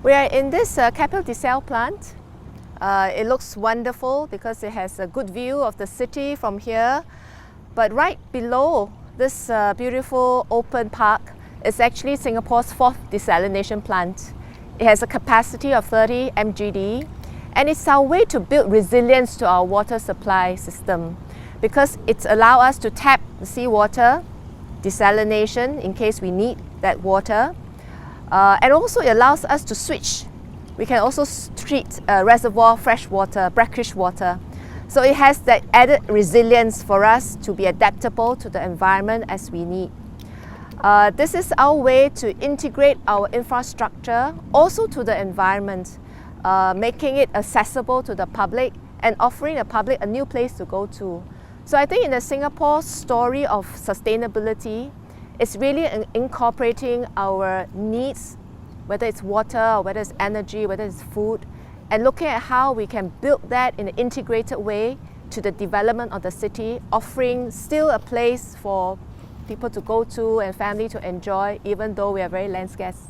We are in this capital desal plant. It looks wonderful because it has a good view of the city from here. But right below this beautiful open park is actually Singapore's 4th desalination plant. It has a capacity of 30 mgd, and it's our way to build resilience to our water supply system because it allows us to tap the seawater, desalination in case we need that water, and also it allows us to switch. We can also treat reservoir fresh water, brackish water. So it has that added resilience for us to be adaptable to the environment as we need. This is our way to integrate our infrastructure also to the environment, making it accessible to the public and offering the public a new place to go to. So I think in the Singapore story of sustainability, it's really incorporating our needs, whether it's water, or whether it's energy, whether it's food, and looking at how we can build that in an integrated way to the development of the city, offering still a place for people to go to and family to enjoy, even though we are very land scarce.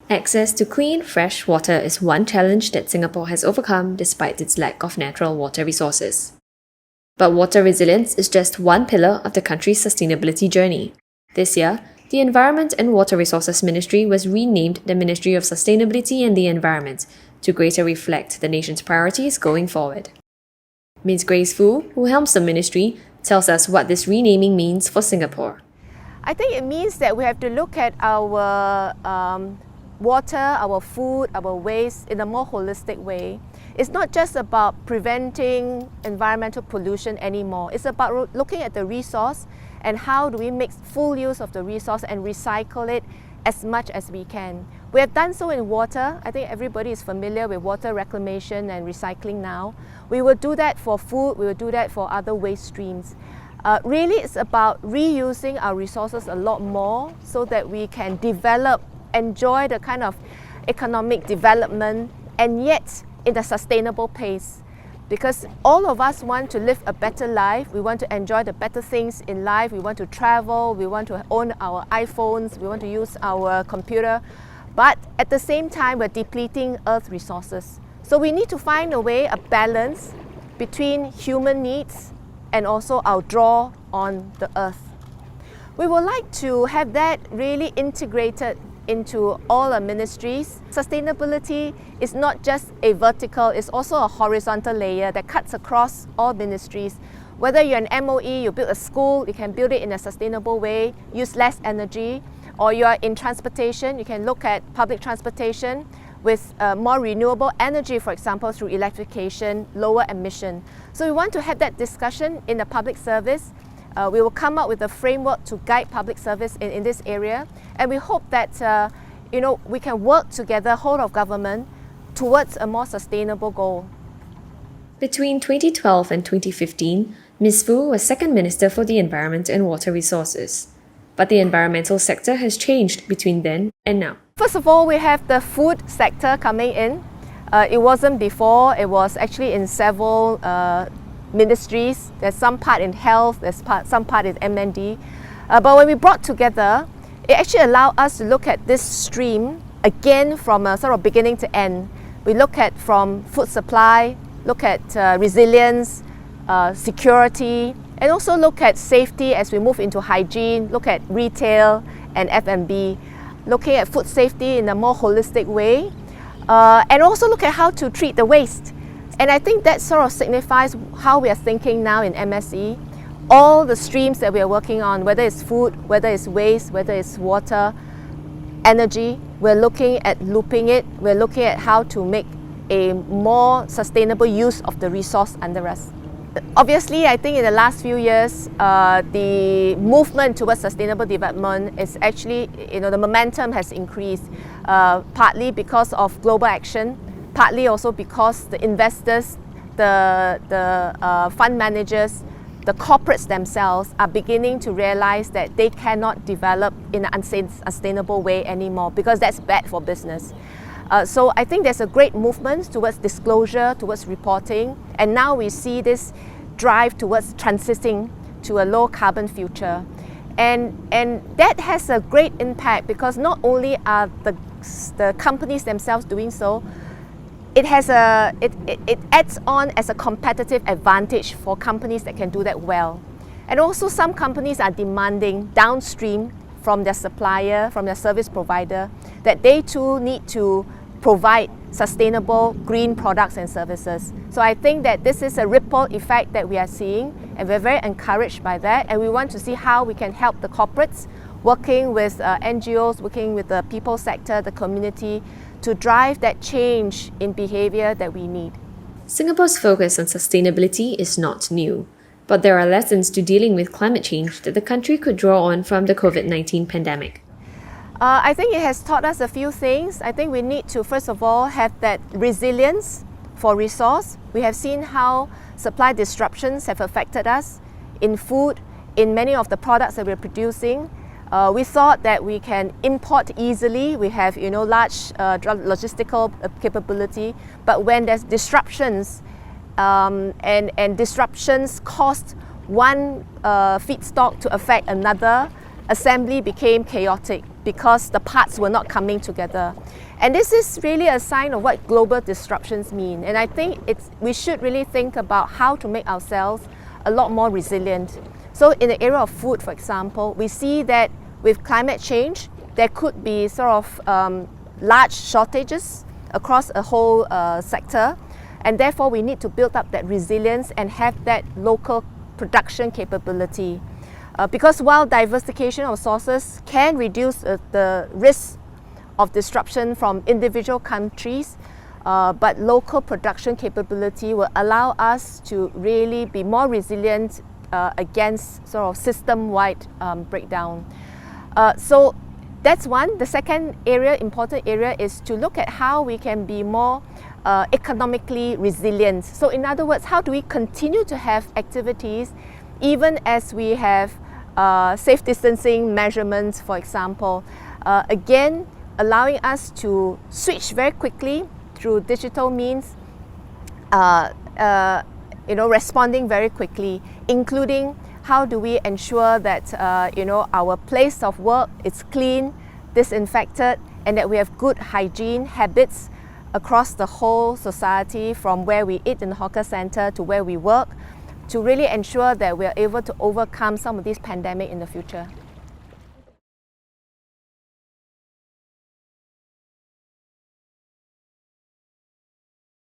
Access to clean, fresh water is one challenge that Singapore has overcome despite its lack of natural water resources. But water resilience is just one pillar of the country's sustainability journey. This year, the Environment and Water Resources Ministry was renamed the Ministry of Sustainability and the Environment to greater reflect the nation's priorities going forward. Ms. Grace Fu, who helms the ministry, tells us what this renaming means for Singapore. I think it means that we have to look at our water, our food, our waste in a more holistic way. It's not just about preventing environmental pollution anymore. It's about looking at the resource and how do we make full use of the resource and recycle it as much as we can. We have done so in water. I think everybody is familiar with water reclamation and recycling now. We will do that for food, we will do that for other waste streams. Really, it's about reusing our resources a lot more so that we can develop, enjoy the kind of economic development, and yet in a sustainable pace. Because all of us want to live a better life, we want to enjoy the better things in life, we want to travel, we want to own our iPhones, we want to use our computer, but at the same time we're depleting Earth resources. So we need to find a way, a balance between human needs and also our draw on the Earth. We would like to have that really integrated into all our ministries. Sustainability is not just a vertical, it's also a horizontal layer that cuts across all ministries. Whether you're an MOE, you build a school, you can build it in a sustainable way, use less energy, or you are in transportation, you can look at public transportation with more renewable energy, for example, through electrification, lower emission. So we want to have that discussion in the public service. We will come up with a framework to guide public service in this area, and we hope that we can work together, whole of government, towards a more sustainable goal. Between 2012 and 2015, Ms. Fu was Second Minister for the Environment and Water Resources. But the environmental sector has changed between then and now. First of all, we have the food sector coming in. It wasn't before, it was actually in several ministries. There's some part in health, there's some part in MND. But when we brought together, it actually allowed us to look at this stream again from a sort of beginning to end. We look at from food supply, look at resilience, security, and also look at safety as we move into hygiene, look at retail and F&B, looking at food safety in a more holistic way, and also look at how to treat the waste. And I think that sort of signifies how we are thinking now in MSE. All the streams that we are working on, whether it's food, whether it's waste, whether it's water, energy, we're looking at looping it. We're looking at how to make a more sustainable use of the resource under us. Obviously, I think in the last few years, the movement towards sustainable development is actually, the momentum has increased, partly because of global action, partly also because the investors, the fund managers, the corporates themselves are beginning to realize that they cannot develop in an unsustainable way anymore because that's bad for business. So I think there's a great movement towards disclosure, towards reporting, and now we see this drive towards transiting to a low carbon future. And that has a great impact because not only are the products, the companies themselves doing so, it adds on as a competitive advantage for companies that can do that well. And also some companies are demanding downstream from their supplier, from their service provider, that they too need to provide sustainable green products and services. So I think that this is a ripple effect that we are seeing, and we're very encouraged by that, and we want to see how we can help the corporates, working with NGOs, working with the people sector, the community, to drive that change in behavior that we need. Singapore's focus on sustainability is not new, but there are lessons to dealing with climate change that the country could draw on from the COVID-19 pandemic. I think it has taught us a few things. I think we need to, first of all, have that resilience for resource. We have seen how supply disruptions have affected us in food, in many of the products that we're producing. We thought that we can import easily. We have, large logistical capability. But when there's disruptions, and disruptions caused one feedstock to affect another, assembly became chaotic because the parts were not coming together. And this is really a sign of what global disruptions mean. And I think we should really think about how to make ourselves a lot more resilient. So in the area of food, for example, we see that with climate change, there could be sort of large shortages across a whole sector, and therefore we need to build up that resilience and have that local production capability. Because while diversification of sources can reduce the risk of disruption from individual countries, but local production capability will allow us to really be more resilient against sort of system-wide breakdown. So that's one. The second important area is to look at how we can be more economically resilient. So in other words, how do we continue to have activities even as we have safe distancing measurements, for example, again, allowing us to switch very quickly through digital means, responding very quickly, including how do we ensure that our place of work is clean, disinfected, and that we have good hygiene habits across the whole society, from where we eat in the hawker centre to where we work, to really ensure that we are able to overcome some of these pandemic in the future.